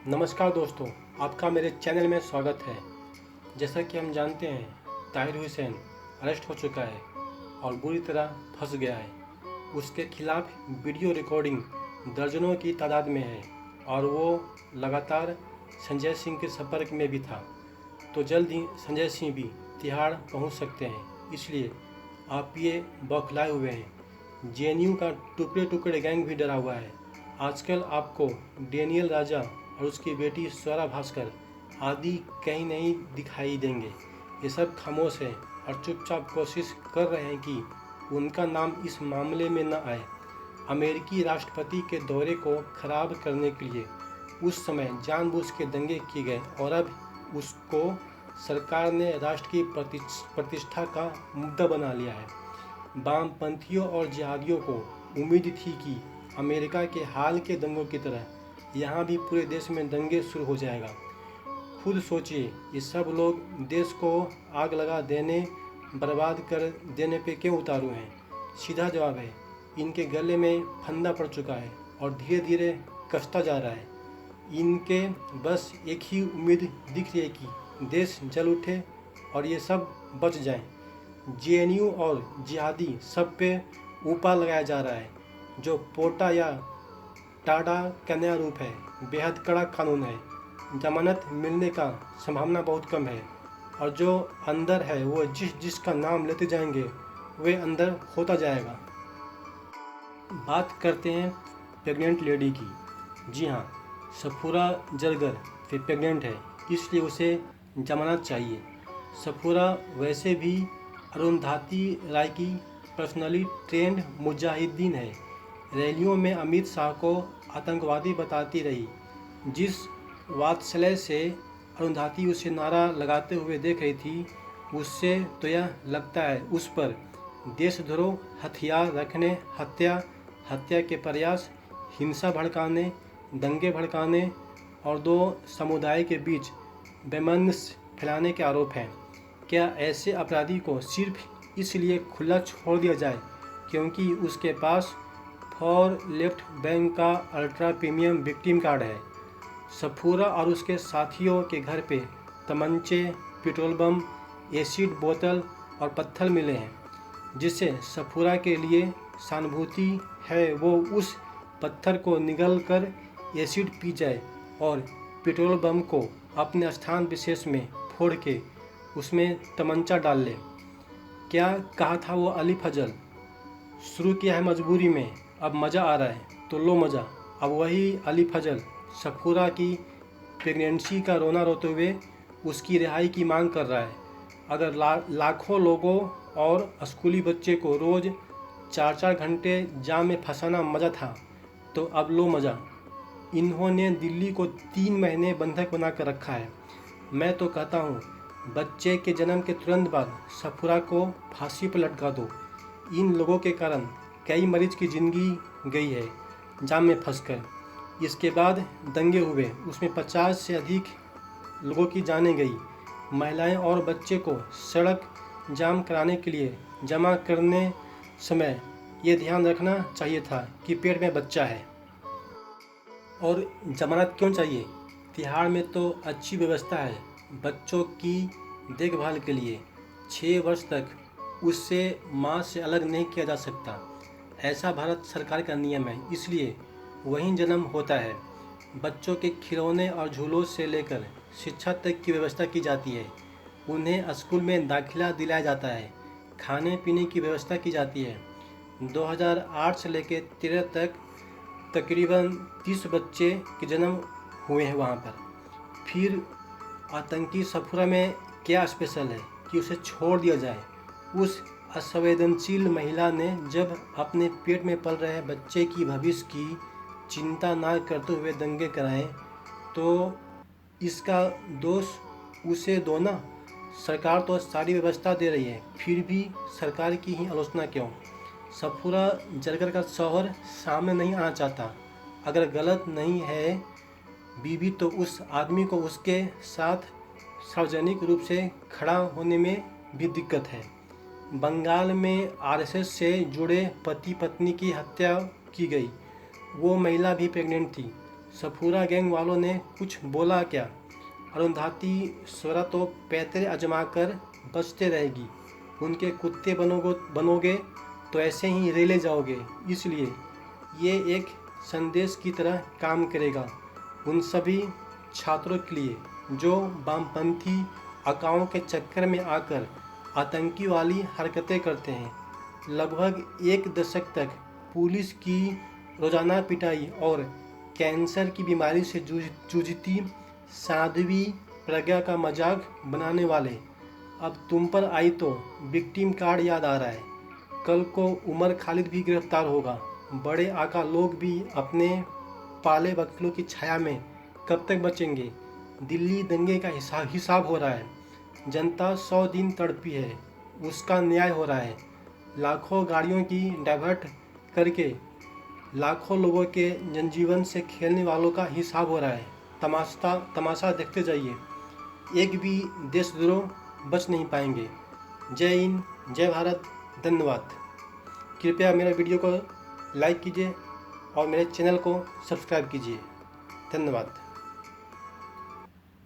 नमस्कार दोस्तों, आपका मेरे चैनल में स्वागत है। जैसा कि हम जानते हैं, ताहिर हुसैन अरेस्ट हो चुका है और बुरी तरह फंस गया है। उसके खिलाफ वीडियो रिकॉर्डिंग दर्जनों की तादाद में है और वो लगातार संजय सिंह के संपर्क में भी था। तो जल्द ही संजय सिंह भी तिहाड़ पहुंच सकते हैं, इसलिए आप ये बौखलाए हुए हैं। जेएनयू का टुकड़े टुकड़े गैंग भी डरा हुआ है। आजकल आपको डेनियल राजा और उसकी बेटी स्वरा भास्कर आदि कहीं नहीं दिखाई देंगे। ये सब खामोश हैं और चुपचाप कोशिश कर रहे हैं कि उनका नाम इस मामले में न आए। अमेरिकी राष्ट्रपति के दौरे को खराब करने के लिए उस समय जानबूझ के दंगे किए गए और अब उसको सरकार ने राष्ट्र की प्रतिष्ठा का मुद्दा बना लिया है। वामपंथियों और जिहादियों को उम्मीद थी कि अमेरिका के हाल के दंगों की तरह यहाँ भी पूरे देश में दंगे शुरू हो जाएगा। खुद सोचिए, ये सब लोग देश को आग लगा देने, बर्बाद कर देने पे क्यों उतारू हैं? सीधा जवाब है, इनके गले में फंदा पड़ चुका है और धीरे धीरे कसता जा रहा है। इनके बस एक ही उम्मीद दिख रही है कि देश जल उठे और ये सब बच जाएं। जेएनयू और जिहादी सब पे ऊपर लगाया जा रहा है। जो पोटा या टाडा का नया रूप है, बेहद कड़ा कानून है, जमानत मिलने का संभावना बहुत कम है और जो अंदर है वो जिसका नाम लेते जाएंगे वे अंदर होता जाएगा। बात करते हैं प्रेग्नेंट लेडी की। जी हाँ, सफूरा जरगर फिर प्रेग्नेंट है, इसलिए उसे जमानत चाहिए। सफूरा वैसे भी अरुंधति राय की पर्सनली ट्रेंड मुजाहिदीन है। रैलियों में अमित शाह को आतंकवादी बताती रही। जिस वात्सल्य से अरुंधति उसे नारा लगाते हुए देख रही थी, उससे तो यह लगता है उस पर देशद्रोह, हथियार रखने, हत्या के प्रयास, हिंसा भड़काने, दंगे भड़काने और दो समुदाय के बीच वैमनस्य फैलाने के आरोप हैं। क्या ऐसे अपराधी को सिर्फ इसलिए खुला छोड़ दिया जाए क्योंकि उसके पास फॉर लेफ्ट बैंक का अल्ट्रा प्रीमियम विक्टिम कार्ड है? सफूरा और उसके साथियों के घर पे तमंचे, पेट्रोल बम, एसिड बोतल और पत्थर मिले हैं। जिसे सफूरा के लिए सहानुभूति है वो उस पत्थर को निगल कर एसिड पी जाए और पेट्रोल बम को अपने स्थान विशेष में फोड़ के उसमें तमंचा डाल ले। क्या कहा था वो अली फजल? शुरू किया है मजबूरी में, अब मज़ा आ रहा है तो लो मज़ा। अब वही अली फजल सफूरा की प्रेगनेंसी का रोना रोते हुए उसकी रिहाई की मांग कर रहा है। अगर लाखों लोगों और स्कूली बच्चे को रोज़ 4-4 घंटे जाम में फंसाना मज़ा था, तो अब लो मज़ा। इन्होंने दिल्ली को 3 महीने बंधक बना कर रखा है। मैं तो कहता हूँ, बच्चे के जन्म के तुरंत बाद सफूरा को फांसी पर लटका दो। इन लोगों के कारण कई मरीज की ज़िंदगी गई है जाम में फंसकर। इसके बाद दंगे हुए, उसमें 50 से अधिक लोगों की जानें गई। महिलाएं और बच्चे को सड़क जाम कराने के लिए जमा करने समय ये ध्यान रखना चाहिए था कि पेट में बच्चा है। और जमानत क्यों चाहिए? तिहाड़ में तो अच्छी व्यवस्था है बच्चों की देखभाल के लिए। 6 वर्ष तक उससे माँ से अलग नहीं किया जा सकता, ऐसा भारत सरकार का नियम है, इसलिए वहीं जन्म होता है। बच्चों के खिलौने और झूलों से लेकर शिक्षा तक की व्यवस्था की जाती है। उन्हें स्कूल में दाखिला दिलाया जाता है, खाने पीने की व्यवस्था की जाती है। 2008 से लेकर 13 तक तकरीबन 30 बच्चे के जन्म हुए हैं वहाँ पर। फिर आतंकी सफूरा में क्या स्पेशल है कि उसे छोड़ दिया जाए? उस असंवेदनशील महिला ने जब अपने पेट में पल रहे बच्चे की भविष्य की चिंता ना करते हुए दंगे कराए, तो इसका दोष उसे दो ना। सरकार तो सारी व्यवस्था दे रही है, फिर भी सरकार की ही आलोचना क्यों? सफूरा जरगर का शौहर सामने नहीं आना चाहता। अगर गलत नहीं है बीवी, तो उस आदमी को उसके साथ सार्वजनिक रूप से खड़ा होने में भी दिक्कत है। बंगाल में आरएसएस से जुड़े पति पत्नी की हत्या की गई। वो महिला भी प्रेग्नेंट थी। सफूरा गैंग वालों ने कुछ बोला क्या? अरुंधति स्वरा तो पैतरे आजमा कर बचते रहेगी। उनके कुत्ते बनोगे तो ऐसे ही रेले जाओगे। इसलिए ये एक संदेश की तरह काम करेगा उन सभी छात्रों के लिए जो वामपंथी अकाओं के चक्कर में आकर आतंकी वाली हरकतें करते हैं। लगभग एक दशक तक पुलिस की रोजाना पिटाई और कैंसर की बीमारी से जूझती साध्वी प्रज्ञा का मजाक बनाने वाले अब तुम पर आई तो विक्टिम कार्ड याद आ रहा है। कल को उमर खालिद भी गिरफ्तार होगा। बड़े आका लोग भी अपने पाले बकलों की छाया में कब तक बचेंगे? दिल्ली दंगे का हिसाब हो रहा है। जनता 100 दिन तड़पी है, उसका न्याय हो रहा है। लाखों गाड़ियों की डाइवर्ट करके लाखों लोगों के जनजीवन से खेलने वालों का हिसाब हो रहा है। तमाशा देखते जाइए, एक भी देशद्रोह बच नहीं पाएंगे। जय हिंद, जय भारत, धन्यवाद। कृपया मेरा वीडियो को लाइक कीजिए और मेरे चैनल को सब्सक्राइब कीजिए। धन्यवाद।